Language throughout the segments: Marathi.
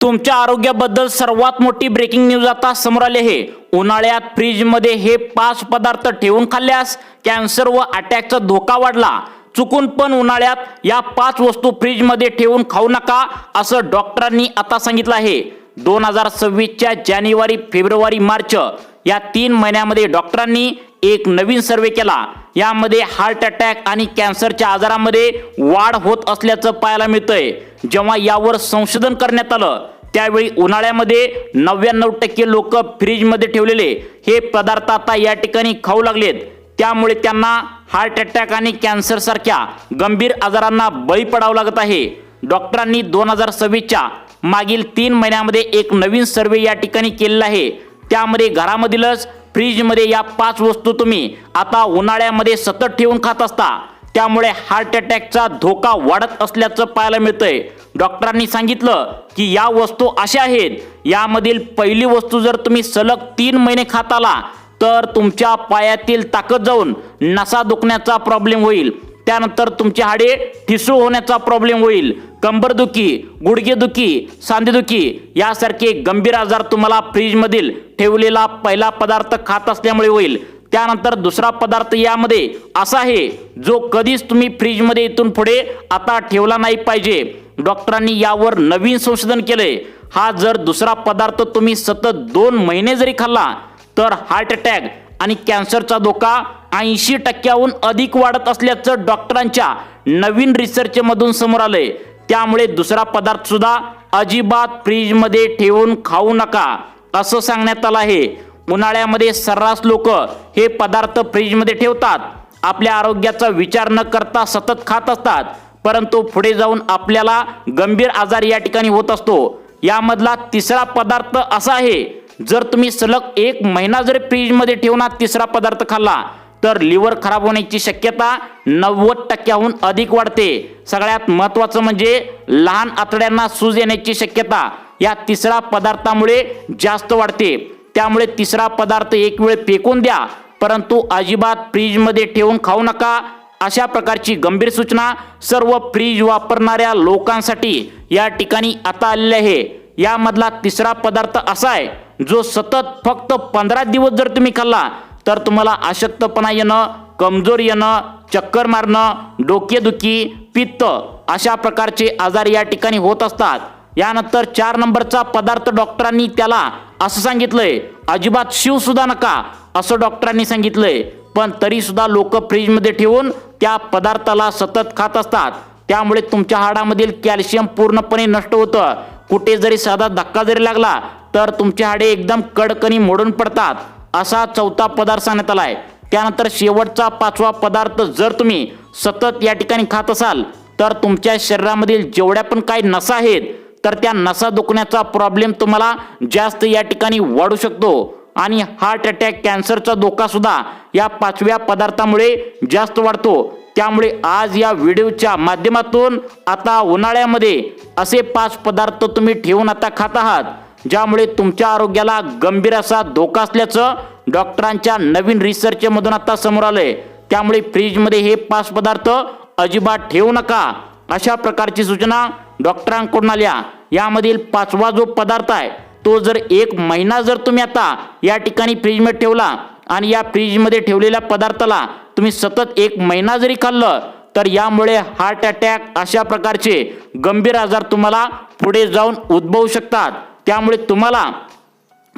तुमच्या आरोग्याबद्दल सर्वात मोठी ब्रेकिंग न्यूज आता समोर आली आहे। उन्हाळ्यात फ्रीजमध्ये हे 5 पदार्थ ठेवून खाल्ल्यास कॅन्सर व अटॅकचा धोका वाढला। चुकून पण उन्हाळ्यात या 5 वस्तू फ्रीजमध्ये ठेवून खाऊ नका असं डॉक्टरांनी आता सांगितलं आहे। 2026च्या जानेवारी, फेब्रुवारी, मार्च या 3 महिन्यामध्ये डॉक्टरांनी एक नवीन सर्वे केला। यामध्ये हार्ट अटॅक आणि कॅन्सरच्या आजारामध्ये वाढ होत असल्याचं पाहायला मिळतंय। जेव्हा यावर संशोधन करण्यात आलं त्यावेळी उन्हाळ्यामध्ये 99% लोक फ्रीजमध्ये ठेवलेले हे पदार्थ आता या ठिकाणी खाऊ लागलेत। त्यामुळे त्यांना हार्ट अटॅक आणि कॅन्सर सारख्या गंभीर आजारांना बळी पडावं लागत आहे। डॉक्टरांनी 2026च्या मागील 3 महिन्यामध्ये एक नवीन सर्वे या ठिकाणी केलेला आहे। त्यामध्ये घरामधीलच फ्रीजमध्ये या 5 वस्तू तुम्ही आता उन्हाळ्यामध्ये सतत ठेवून खात असता, त्यामुळे हार्ट अटॅकचा धोका वाढत असल्याचं पाहायला मिळतंय। डॉक्टरांनी सांगितलं की या वस्तू अशा आहेत, यामधील पहिली वस्तू जर तुम्ही सलग 3 महिने खात आला तर तुमच्या पायातील ताकद जाऊन नसा दुखण्याचा प्रॉब्लेम होईल। त्यानंतर तुमची हाडे ठिसूळ होण्याचा प्रॉब्लेम होईल। कंबरदुखी, गुडघेदुखी, सांधेदुखी यासारखे गंभीर आजार तुम्हाला फ्रीजमधील ठेवलेला पहिला पदार्थ खात असल्यामुळे होईल। त्यानंतर दुसरा पदार्थ यामध्ये असा आहे जो कधीच तुम्ही फ्रीजमध्ये इथून पुढे आता ठेवला नाही पाहिजे। डॉक्टरांनी यावर नवीन संशोधन केलंय। हा जर दुसरा पदार्थ तुम्ही सतत 2 महिने जरी खाल्ला तर हार्ट अटॅक आणि कॅन्सरचा धोका 80% अधिक वाढत असल्याचं डॉक्टरांच्या नवीन रिसर्चमधून समोर आलंय। त्यामुळे दुसरा पदार्थ सुद्धा अजिबात फ्रीजमध्ये ठेवून खाऊ नका असं सांगण्यात आलं आहे। उन्हाळ्यामध्ये सर्रास लोक हे पदार्थ फ्रीजमध्ये ठेवतात, आपल्या आरोग्याचा विचार न करता सतत खात असतात, परंतु पुढे जाऊन आपल्याला गंभीर आजार या ठिकाणी होत असतो। यामधला तिसरा पदार्थ असा आहे, जर तुम्ही सलग 1 महिना जर फ्रीजमध्ये ठेवून तिसरा पदार्थ खाल्ला तर लिव्हर खराब होण्याची शक्यता 90%हून अधिक वाढते। सगळ्यात महत्त्वाचं म्हणजे लहान आतड्यांना सूज येण्याची शक्यता या तिसरा पदार्थामुळे जास्त वाढते। त्यामुळे तिसरा पदार्थ एक वेळ फेकून द्या, परंतु अजिबात फ्रीजमध्ये ठेवून खाऊ नका। अशा प्रकारची गंभीर सूचना सर्व फ्रीज वापरणाऱ्या लोकांसाठी या ठिकाणी आता आलेली आहे। यामधला तिसरा पदार्थ असा आहे जो सतत फक्त 15 दिवस जर तुम्ही खाल्ला तर तुम्हाला अशक्तपणा येणं, कमजोर येणं, चक्कर मारणं, डोकेदुखी, पित्त अशा प्रकारचे आजार या ठिकाणी होत असतात। यानंतर 4 नंबरचा पदार्थ डॉक्टरांनी त्याला असं सांगितलंय, अजिबात शिव सुद्धा नका असं डॉक्टरांनी सांगितलंय, पण तरी सुद्धा लोक फ्रीजमध्ये ठेवून त्या पदार्थाला सतत खात असतात। त्यामुळे तुमच्या हाडामधील कॅल्शियम पूर्णपणे नष्ट होतं। कुठे जरी साधा धक्का जरी लागला तर तुमचे हाडे एकदम कडकनी मोडून पडतात असा 4था पदार्थ सांगण्यात आलाय। त्यानंतर शेवटचा 5वा पदार्थ जर तुम्ही सतत या ठिकाणी खात असाल तर तुमच्या शरीरामधील जेवढ्या पण काही नसा आहेत तर त्या नसा दुखण्याचा प्रॉब्लेम तुम्हाला जास्त या ठिकाणी वाढू शकतो आणि हार्ट अटॅक, कॅन्सरचा धोका सुद्धा या 5व्या पदार्थामुळे जास्त वाढतो। त्यामुळे आज या व्हिडिओच्या माध्यमातून आता उन्हाळ्यामध्ये असे 5 पदार्थ तुम्ही ठेवून आता खात आहात ज्यामुळे तुमच्या आरोग्याला गंभीर असा धोका असल्याचं डॉक्टरांच्या नवीन रिसर्चमधून आता समोर आलंय। त्यामुळे फ्रीजमध्ये हे 5 पदार्थ अजिबात ठेवू नका अशा प्रकारची सूचना डॉक्टरांकडून आल्या। यामधील 5वा जो पदार्थ आहे तो जर 1 महिना जर तुम्ही आता या ठिकाणी फ्रीजमध्ये ठेवला आणि या फ्रीजमध्ये ठेवलेल्या पदार्थाला तुम्ही सतत 1 महिना जरी खाल्लं तर यामुळे हार्ट अटॅक अशा प्रकारचे गंभीर आजार तुम्हाला पुढे जाऊन उद्भवू शकतात। त्यामुळे तुम्हाला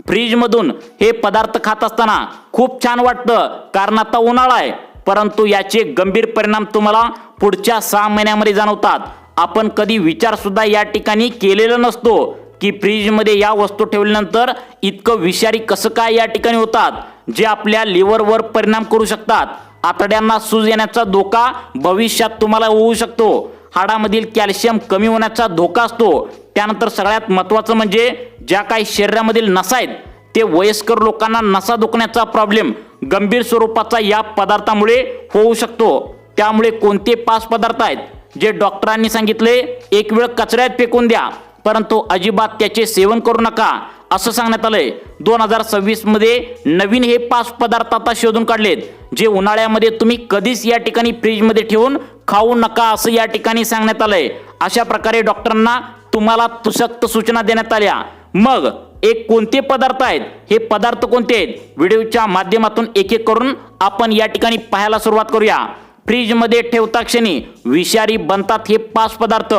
फ्रीजमधून हे पदार्थ खात असताना खूप छान वाटतं कारण आता उन्हाळा आहे, परंतु याचे गंभीर परिणाम तुम्हाला पुढच्या 6 महिन्यामध्ये जाणवतात। आपण कधी विचार सुद्धा या ठिकाणी केलेला नसतो की फ्रीजमध्ये या वस्तू ठेवल्यानंतर इतकं विषारी कसं काय या ठिकाणी होतात, जे आपल्या लिव्हरवर परिणाम करू शकतात। आतड्यांना सूज येण्याचा धोका भविष्यात तुम्हाला होऊ शकतो। हाडामधील कॅल्शियम कमी होण्याचा धोका असतो। त्यानंतर सगळ्यात महत्त्वाचं म्हणजे ज्या काही शरीरामधील नसा आहेत ते वयस्कर लोकांना नसा दुखण्याचा प्रॉब्लेम गंभीर स्वरूपाचा या पदार्थामुळे होऊ शकतो। त्यामुळे कोणते 5 पदार्थ आहेत जे डॉक्टरांनी सांगितले एक वेळ कचऱ्यात फेकून द्या, परंतु अजिबात त्याचे सेवन करू नका असं सांगण्यात आलंय। 2026 मध्ये नवीन हे 5 पदार्थ आता शोधून काढलेत जे उन्हाळ्यामध्ये तुम्ही कधीच या ठिकाणी फ्रीजमध्ये ठेवून खाऊ नका असं या ठिकाणी सांगण्यात आलंय। अशा प्रकारे डॉक्टरांना तुम्हाला सक्त सूचना देण्यात आल्या। मग एक कोणते पदार्थ आहेत, हे पदार्थ कोणते आहेत, व्हिडिओच्या माध्यमातून एक एक करून आपण या ठिकाणी पाहायला सुरुवात करूया। फ्रीजमध्ये ठेवता क्षणी विषारी बनतात हे 5 पदार्थ,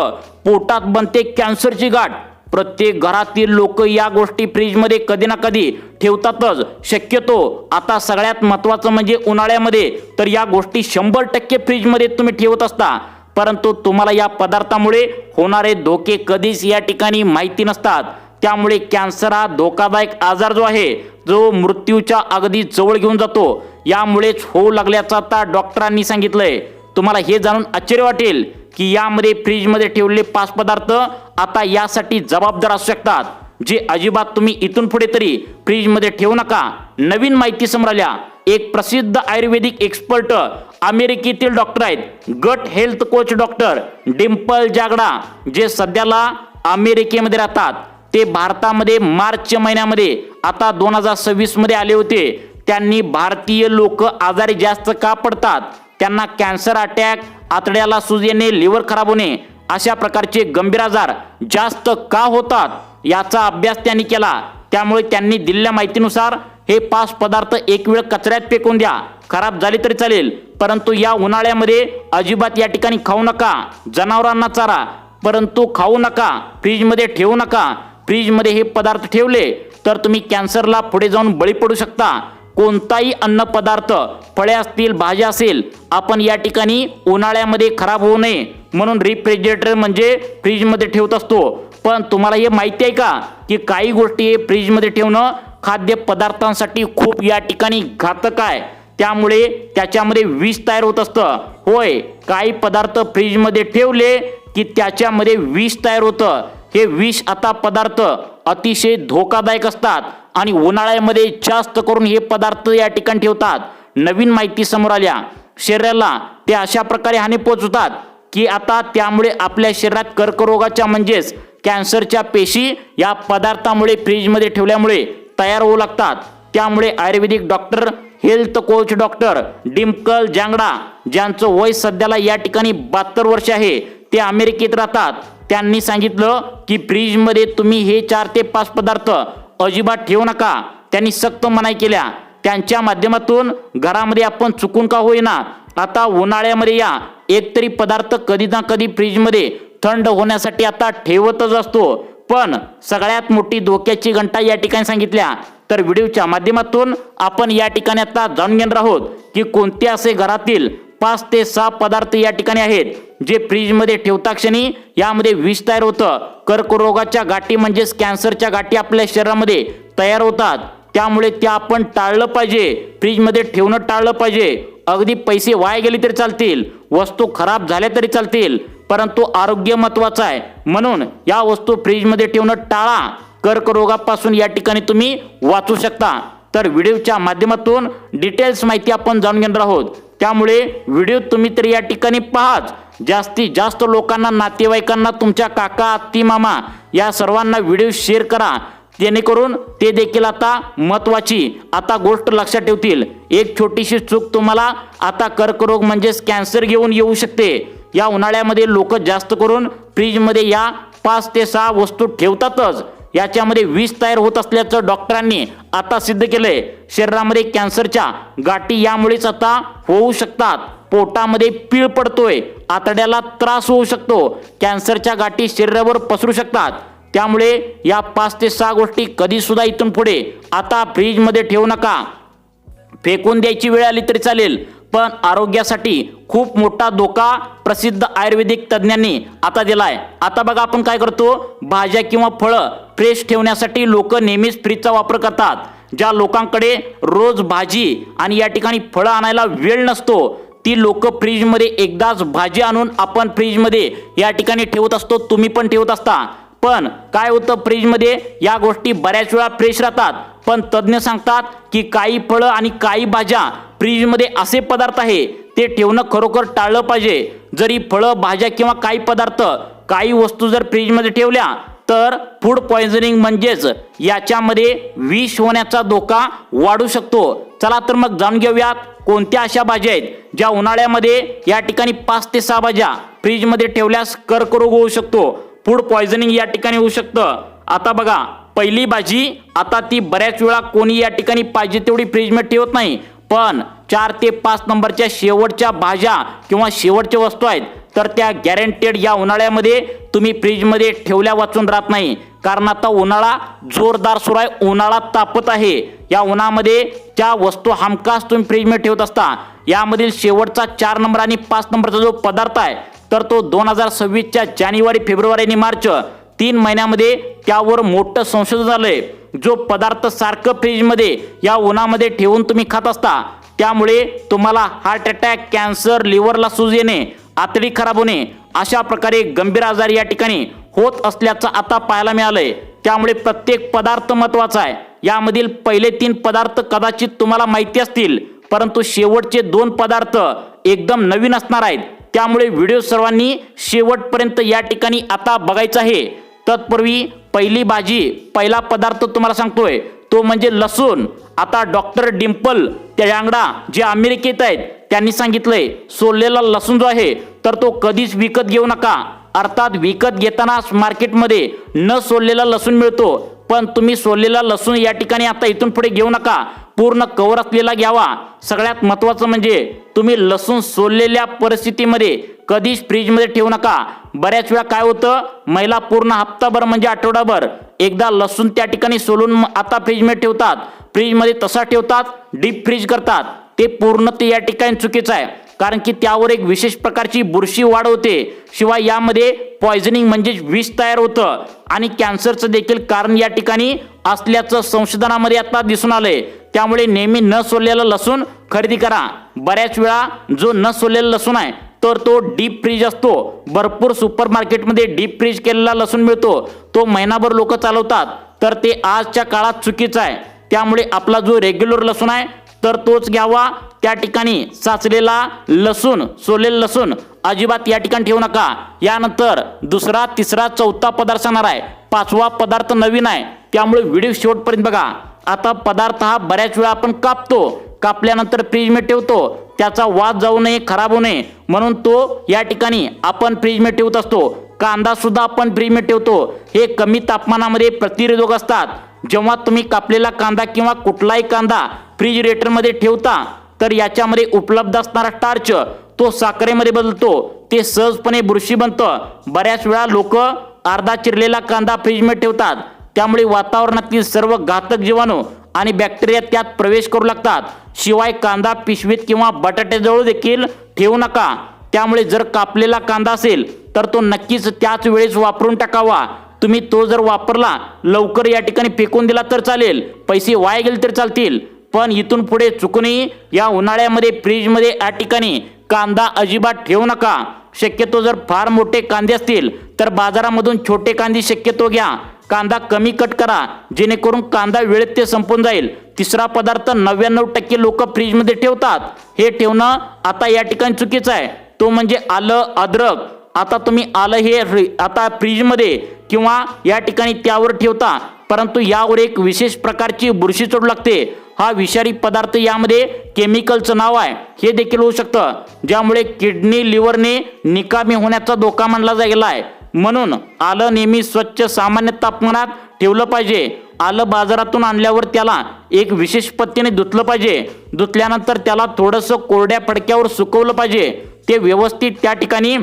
पोटात बनते कॅन्सरची गाठ। प्रत्येक घरातील लोक या गोष्टी फ्रीजमध्ये कधी ना कधी ठेवतातच। शक्यतो आता सगळ्यात महत्त्वाचं म्हणजे उन्हाळ्यामध्ये तर या गोष्टी 100% फ्रीजमध्ये तुम्ही ठेवत असता, परंतु तुम्हाला या पदार्थामुळे होणारे धोके कधीच या ठिकाणी माहिती नसतात। त्यामुळे कॅन्सर हा धोकादायक आजार जो आहे, जो मृत्यूच्या अगदी जवळ घेऊन जातो, यामुळेच होऊ लागल्याचं आता डॉक्टरांनी सांगितलंय। तुम्हाला हे जाणून आश्चर्य वाटेल की यामध्ये फ्रीजमध्ये ठेवलेले 5 पदार्थ आता यासाठी जबाबदार असू शकतात, जे अजिबात तुम्ही इथून पुढे तरी फ्रीजमध्ये ठेवू नका। नवीन माहिती समोर आल्या। एक प्रसिद्ध आयुर्वेदिक एक्सपर्ट अमेरिकेतील डॉक्टर आहेत, गट health coach doctor Dimple Jangda, जे सध्याला अमेरिकेमध्ये राहतात। ते भारतामध्ये मार्च महिन्यामध्ये आता 2026 मध्ये आले होते। त्यांनी भारतीय लोक आजारी जास्त का पडतात, त्यांना कॅन्सर अटॅक, आतड्याला सूज येणे, लिव्हर खराब होणे अशा प्रकारचे गंभीर आजार जास्त का होतात याचा अभ्यास त्यांनी केला। त्यामुळे त्यांनी दिलेल्या माहितीनुसार हे 5 पदार्थ एक वेळ कचऱ्यात फेकून द्या, खराब झाले तरी चालेल, परंतु या उन्हाळ्यामध्ये अजिबात या ठिकाणी खाऊ नका। जनावरांना चारा, परंतु खाऊ नका, फ्रीजमध्ये ठेवू नका। फ्रीजमध्ये हे पदार्थ ठेवले तर तुम्ही कॅन्सरला पुढे जाऊन बळी पडू शकता। कोणताही अन्न पदार्थ, फळे असतील, भाज्या असेल, आपण या ठिकाणी उन्हाळ्यामध्ये खराब होऊ नये म्हणून रेफ्रिजरेटर म्हणजे फ्रीजमध्ये ठेवत असतो। पण तुम्हाला हे माहिती आहे का की काही गोष्टी हे फ्रीजमध्ये ठेवणं खाद्य पदार्थांसाठी खूप या ठिकाणी घातक आहे, त्यामुळे त्याच्यामध्ये विष तयार होत असतं। होय, काही पदार्थ फ्रीजमध्ये ठेवले की त्याच्यामध्ये विष तयार होतं। हे विष आता पदार्थ अतिशय धोकादायक असतात आणि उन्हाळ्यामध्ये जास्त करून हे पदार्थ या ठिकाणी ठेवतात। नवीन माहिती समोर आल्या, शरीराला ते अशा प्रकारे हानी पोहोचवतात की आता त्यामुळे आपल्या शरीरात कर्करोगाच्या म्हणजेच कॅन्सरच्या पेशी या पदार्थामुळे फ्रीजमध्ये ठेवल्यामुळे तयार होऊ लागतात। त्यामुळे Ayurvedic doctor health coach doctor Dimple Jangda, ज्यांचं वय सध्याला या ठिकाणी 72 वर्ष आहे, ते अमेरिकेत राहतात, त्यांनी सांगितलं की फ्रीजमध्ये तुम्ही हे 4 ते 5 पदार्थ अजिबात ठेवू नका। त्यांनी सक्त मनाई केल्या। त्यांच्या माध्यमातून घरामध्ये आपण चुकून का होईना आता उन्हाळ्यामध्ये या एकतरी पदार्थ कधी ना कधी फ्रीजमध्ये थंड होण्यासाठी आता ठेवतच असतो। पण सगळ्यात मोठी धोक्याची घंटा या ठिकाणी सांगितल्या, तर व्हिडिओच्या माध्यमातून आपण या ठिकाणी आता जाणून घेणार आहोत की कोणते असे घरातील 5 ते 6 पदार्थ या ठिकाणी आहेत जे फ्रीजमध्ये ठेवता क्षणी यामध्ये विष तयार होतं। कर्करोगाच्या गाठी म्हणजेच कॅन्सरच्या गाठी आपल्या शरीरामध्ये तयार होतात, त्यामुळे त्या आपण टाळलं पाहिजे, फ्रीजमध्ये ठेवणं टाळलं पाहिजे। अगदी पैसे वाया गेले तरी चालतील, वस्तू खराब झाल्या तरी चालतील, परंतु आरोग्य महत्त्वाचं आहे, म्हणून या वस्तू फ्रीजमध्ये ठेवणं टाळा। कर्करोगापासून या ठिकाणी तुम्ही वाचू शकता। तर व्हिडिओच्या माध्यमातून डिटेल्स माहिती आपण जाणून घेणार आहोत, त्यामुळे व्हिडिओ तुम्ही तर या ठिकाणी पाहाच। जास्तीत जास्त लोकांना, नातेवाईकांना, तुमच्या काका, आत्ती, मामा या सर्वांना व्हिडिओ शेअर करा, जेणेकरून ते देखील आता महत्त्वाची आता गोष्ट लक्षात ठेवतील। एक छोटीशी चूक तुम्हाला आता कर्करोग म्हणजेच कॅन्सर घेऊन येऊ शकते। या उन्हाळ्यामध्ये लोक जास्त करून फ्रीजमध्ये या 5 ते 6 वस्तू ठेवतातच, याच्यामध्ये विष तयार होत असल्याचं डॉक्टरांनी आता सिद्ध केलंय। शरीरामध्ये कॅन्सरच्या गाठी यामुळेच आता होऊ शकतात। पोटामध्ये पीळ पडतोय, आतड्याला त्रास होऊ शकतो, कॅन्सरच्या गाठी शरीरावर पसरू शकतात। त्यामुळे या 5 ते 6 गोष्टी कधी सुद्धा इथून पुढे आता फ्रीजमध्ये ठेवू नका। फेकून द्यायची वेळ आली तरी चालेल, पण आरोग्यासाठी खूप मोठा धोका प्रसिद्ध आयुर्वेदिक तज्ञांनी आता दिलाय। आता बघा आपण काय करतो, भाज्या किंवा फळं फ्रेश ठेवण्यासाठी लोक नेहमीच फ्रीजचा वापर करतात। ज्या लोकांकडे रोज भाजी आणि या ठिकाणी फळं आणायला वेळ नसतो, ती लोक फ्रीजमध्ये एकदाच भाजी आणून आपण फ्रीजमध्ये या ठिकाणी ठेवत असतो, तुम्ही पण ठेवत असता। पण काय होतं, फ्रीजमध्ये या गोष्टी बऱ्याच वेळा फ्रेश राहतात, पण तज्ञ सांगतात की काही फळं आणि काही भाज्या फ्रीजमध्ये असे पदार्थ आहे ते ठेवणं खरोखर टाळलं पाहिजे। जरी फळं, भाज्या किंवा काही पदार्थ, काही वस्तू जर फ्रीजमध्ये ठेवल्या तर फूड पॉइझनिंग म्हणजेच याच्यामध्ये विष होण्याचा धोका वाढू शकतो। चला तर मग जाणून घेऊयात कोणत्या अशा भाज्या आहेत ज्या उन्हाळ्यामध्ये या ठिकाणी 5 ते 6 भाज्या फ्रीजमध्ये ठेवल्यास कर्करोग होऊ शकतो। फूड पॉयझनिंग या ठिकाणी होऊ शकतं। आता बघा, पहिली भाजी आता ती बऱ्याच वेळा कोणी या ठिकाणी पाहिजे तेवढी फ्रीजमध्ये ठेवत नाही, पण 4 ते 5 नंबरच्या शेवटच्या भाज्या किंवा शेवटच्या वस्तू आहेत तर त्या गॅरंटेड या उन्हाळ्यामध्ये तुम्ही फ्रीजमध्ये ठेवल्या वाचून राहत नाही। कारण आता उन्हाळा जोरदार सुरू आहे, उन्हाळा तापत आहे। या उन्हामध्ये त्या वस्तू हमखास तुम्ही फ्रीजमध्ये ठेवत असता। यामधील शेवटचा 4 नंबर आणि 5 नंबरचा जो पदार्थ आहे तर तो 2026च्या जानेवारी, फेब्रुवारी आणि मार्च 3 महिन्यामध्ये त्यावर मोठं संशोधन झालंय। जो पदार्थ सारखं फ्रीजमध्ये या उन्हामध्ये ठेवून तुम्ही खात असता त्यामुळे तुम्हाला हार्ट अटॅक, कॅन्सर, लिव्हरला सूज येणे, आतडी खराब होणे अशा प्रकारे गंभीर आजार या ठिकाणी होत असल्याचं आता पाहायला मिळालंय। त्यामुळे प्रत्येक पदार्थ महत्त्वाचा आहे। यामधील पहिले 3 पदार्थ कदाचित तुम्हाला माहिती असतील, परंतु शेवटचे 2 पदार्थ एकदम नवीन असणार आहेत। त्यामुळे व्हिडिओ सर्वांनी शेवटपर्यंत या ठिकाणी आता बघायचा आहे। तत्पूर्वी पहिली भाजी, पहिला पदार्थ तुम्हाला सांगतोय तो म्हणजे लसूण। आता डॉक्टर डिंपल यांगडा जे अमेरिकेत आहेत त्यांनी सांगितलंय सोललेला लसूण जो आहे तर तो कधीच विकत घेऊ नका। अर्थात विकत घेताना मार्केटमध्ये न सोललेला लसूण मिळतो, पण तुम्ही सोललेला लसूण या ठिकाणी आता इथून पुढे घेऊ नका, पूर्ण कव्हर असलेला घ्यावा। सगळ्यात महत्त्वाचं म्हणजे तुम्ही लसूण सोललेल्या परिस्थितीमध्ये कधीच फ्रीजमध्ये ठेवू नका। बऱ्याच वेळा काय होतं, महिला पूर्ण हप्ताभर म्हणजे आठवडाभर एकदा लसूण त्या ठिकाणी सोलून आता फ्रीजमध्ये ठेवतात, फ्रीजमध्ये तसा ठेवतात, डीप फ्रीज करतात। ते पूर्ण ते या ठिकाणी चुकीचं आहे, कारण की त्यावर एक विशेष प्रकारची बुरशी वाढ होते। शिवाय यामध्ये पॉयझनिंग म्हणजे विष तयार होतं आणि कॅन्सरचं देखील कारण या ठिकाणी असल्याचं संशोधनामध्ये आता दिसून आलंय। त्यामुळे नेहमी न सोललेला लसूण खरेदी करा। बऱ्याच वेळा जो न सोललेला लसूण आहे तर तो डीप फ्रीज असतो। भरपूर सुपर मार्केटमध्ये डीप फ्रीज केलेला लसूण मिळतो, तो महिनाभर लोक चालवतात, तर ते आजच्या काळात चुकीचं आहे। त्यामुळे आपला जो रेग्युलर लसूण आहे तर तोच घ्यावा। त्या ठिकाणी साचलेला लसूण, सोललेला लसूण अजिबात या ठिकाणी ठेवू नका। यानंतर दुसरा, तिसरा, चौथा पदार्थ सांगणार आहे, 5वा पदार्थ नवीन आहे, त्यामुळे व्हिडिओ शेवटपर्यंत बघा। आता पदार्थ हा बऱ्याच वेळा आपण कापतो, कापल्यानंतर फ्रीजमध्ये ठेवतो, त्याचा वास जाऊ नये, खराब होऊ नये म्हणून तो या ठिकाणी आपण फ्रीजमध्ये ठेवत असतो। कांदा सुद्धा आपण फ्रीजमध्ये ठेवतो, हे कमी तापमानामध्ये प्रतिरोधक असतात। जेव्हा तुम्ही कापलेला कांदा किंवा कुठलाही कांदा फ्रीजरेटरमध्ये ठेवता तर याच्यामध्ये उपलब्ध असणारा स्टार्च तो साखरेमध्ये बदलतो, ते सहजपणे बुरशी बनतं। बऱ्याच वेळा लोक अर्धा चिरलेला कांदा फ्रीजमध्ये ठेवतात, त्यामुळे वातावरणातील सर्व घातक जीवाणू आणि बॅक्टेरिया त्यात प्रवेश करू लागतात। शिवाय कांदा पिशवीत किंवा बटाट्याजवळ देखील ठेवू नका। त्यामुळे जर कापलेला कांदा असेल तर तो नक्कीच त्याच वेळेस वापरून टाकावा। तुम्ही तो जर वापरला, लवकर या ठिकाणी फेकून दिला तर चालेल, पैसे वाया गेले तर चालतील, पण इथून पुढे चुकूनही या उन्हाळ्यामध्ये फ्रीजमध्ये या ठिकाणी कांदा अजिबात ठेवू नका। शक्यतो जर फार मोठे कांदे असतील तर बाजारामधून छोटे कांदे शक्यतो घ्या। कांदा कमी कट करा, जेणेकरून कांदा वेळेत ते संपून जाईल। तिसरा पदार्थ 99% लोक फ्रीजमध्ये ठेवतात, हे ठेवणं आता या ठिकाणी चुकीचं आहे, तो म्हणजे आलं, अद्रक। आता तुम्ही आलं हे आता फ्रीजमध्ये किंवा या ठिकाणी त्यावर ठेवता, परंतु यावर एक विशेष प्रकारची बुरशी चढू लागते। हा विषारी पदार्थ यामध्ये केमिकलचं नाव आहे, हे देखील होऊ शकतं, ज्यामुळे किडनी, लिव्हरने निकामी होण्याचा धोका मानला गेला आहे। म्हणून आलं नेहमी स्वच्छ सामान्य तापमानात ठेवलं पाहिजे। आलं बाजारातून आणल्यावर त्याला एक विशेष पद्धतीने धुतलं पाहिजे। धुतल्यानंतर त्याला थोडंसं कोरड्या फडक्यावर सुकवलं पाहिजे, ते व्यवस्थित त्या ठिकाणी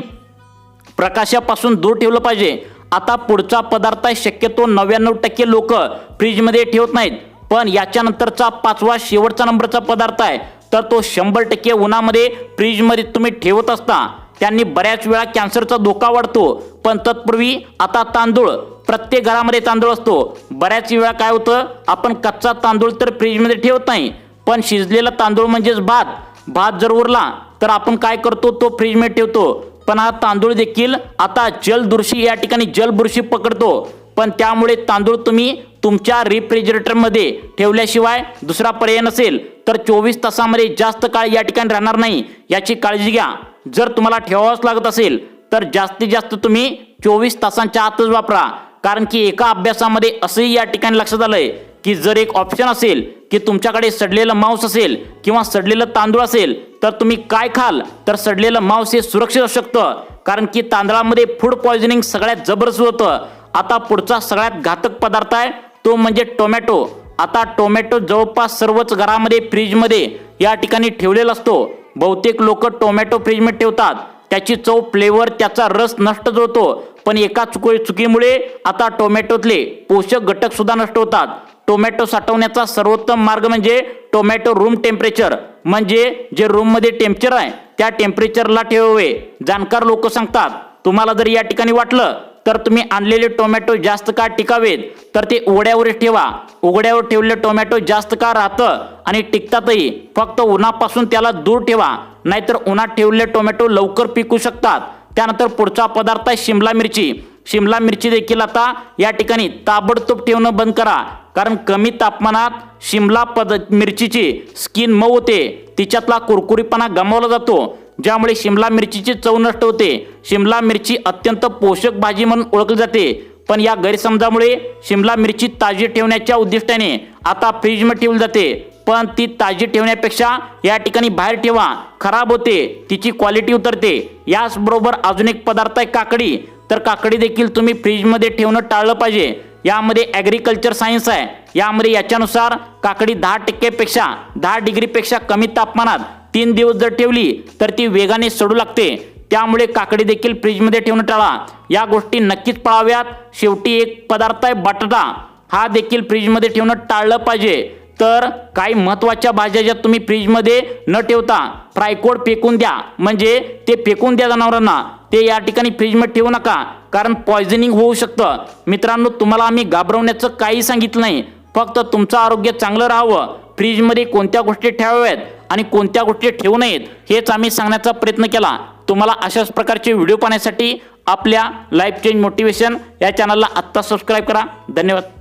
प्रकाशापासून दूर ठेवलं पाहिजे। आता पुढचा पदार्थ आहे, शक्यतो 99% लोक फ्रीजमध्ये ठेवत नाहीत, पण याच्यानंतरचा 5वा शेवटचा नंबरचा पदार्थ आहे तर तो 100% उन्हामध्ये फ्रीजमध्ये तुम्ही ठेवत असता, त्यांनी बऱ्याच वेळा कॅन्सरचा धोका वाढतो। पण तत्पूर्वी आता तांदूळ, प्रत्येक घरामध्ये तांदूळ असतो। बऱ्याच वेळा काय होतं, आपण कच्चा तांदूळ तर फ्रीजमध्ये ठेवत नाही, पण शिजलेला तांदूळ म्हणजेच भात जर उरला तर आपण काय करतो, तो फ्रीजमध्ये ठेवतो। पण हा तांदूळ देखील आता जलदुर्शी या ठिकाणी जलबुरशी पकडतो, पण त्यामुळे तांदूळ तुम्ही तुमच्या रेफ्रिजरेटरमध्ये ठेवल्याशिवाय दुसरा पर्याय नसेल तर 24 तासामध्ये जास्त काळ या ठिकाणी राहणार नाही, याची काळजी घ्या। जर तुम्हाला ठेवावंच लागत असेल तर जास्तीत जास्त तुम्ही 24 तासांच्या आतच वापरा, कारण की एका अभ्यासामध्ये असंही या ठिकाणी लक्षात आलंय की जर एक ऑप्शन असेल की तुमच्याकडे सडलेलं मांस असेल किंवा सडलेलं तांदूळ असेल तर तुम्ही काय खाल, तर सडलेलं मांस हे सुरक्षित असू शकतं, कारण की तांदळामध्ये फूड पॉयझनिंग सगळ्यात जबरदस्त होतं. आता पुढचा सगळ्यात घातक पदार्थ आहे तो म्हणजे टोमॅटो. आता टोमॅटो जवळपास सर्वच घरामध्ये फ्रीजमध्ये या ठिकाणी ठेवलेला असतो. बहुतेक लोक टोमॅटो फ्रीजमध्ये ठेवतात, त्याची चव, फ्लेवर, त्याचा रस नष्ट होतो. पण एका चुकीमुळे आता टोमॅटोतले पोषक घटक सुद्धा नष्ट होतात. टोमॅटो साठवण्याचा सर्वोत्तम मार्ग म्हणजे टोमॅटो रूम टेम्परेचर, म्हणजे जे रूममध्ये टेम्परेचर आहे त्या टेम्परेचरला ठेवावे. जाणकार लोक सांगतात तुम्हाला जर या ठिकाणी वाटलं तर तुम्ही आणलेले टोमॅटो जास्त काळ टिकावेत तर ते उघड्यावरच ठेवा. उघड्यावर ठेवलेले टोमॅटो जास्त काळ राहतं आणि टिकतातही. फक्त उन्हापासून त्याला दूर ठेवा, नाहीतर उन्हात ठेवलेले टोमॅटो लवकर पिकू शकतात. त्यानंतर पुढचा पदार्थ आहे शिमला मिरची. शिमला मिरची देखील आता या ठिकाणी ताबडतोब ठेवणं बंद करा, कारण कमी तापमानात शिमला मिरचीची स्किन मऊ होते, तिच्यातला कुरकुरीपणा गमावला जातो, ज्यामुळे शिमला मिरचीची चव नष्ट होते. शिमला मिरची अत्यंत पोषक भाजी म्हणून ओळखली जाते, पण या गैरसमजामुळे शिमला मिरची ताजी ठेवण्याच्या उद्दिष्टाने आता फ्रीजमध्ये ठेवली जाते. पण ती ताजी ठेवण्यापेक्षा या ठिकाणी बाहेर ठेवा, खराब होते, तिची क्वालिटी उतरते. याचबरोबर अजून एक पदार्थ आहे काकडी. तर काकडी देखील तुम्ही फ्रीजमध्ये ठेवणं टाळलं पाहिजे. यामध्ये ॲग्रिकल्चर सायन्स आहे. यामध्ये याच्यानुसार काकडी 10 डिग्रीपेक्षा कमी तापमानात 3 दिवस जर ठेवली तर ती वेगाने सडू लागते. त्यामुळे काकडी देखील फ्रीजमध्ये ठेवणं टाळा. या गोष्टी नक्कीच पाळाव्यात. शेवटी एक पदार्थ आहे बटाटा. हा देखील फ्रीजमध्ये ठेवणं टाळलं पाहिजे. तर काही महत्त्वाच्या भाज्या ज्या तुम्ही फ्रीजमध्ये न ठेवता फ्रायकोड फेकून द्या, म्हणजे ते फेकून द्या जनावरांना. ते या ठिकाणी फ्रीजमध्ये ठेवू नका, कारण पॉयझनिंग होऊ शकतं. मित्रांनो, तुम्हाला आम्ही घाबरवण्याचं काही सांगितलं नाही, फक्त तुमचं आरोग्य चांगलं राहावं. फ्रीजमध्ये कोणत्या गोष्टी ठेवाव्यात आणि कोणत्या गोष्टी ठेवू नयेत हेच आम्ही सांगण्याचा प्रयत्न केला. तुम्हाला अशाच प्रकारचे व्हिडिओ पाहण्यासाठी आपल्या लाईफ चेंज मोटिवेशन या चॅनलला आत्ता सबस्क्राईब करा. धन्यवाद.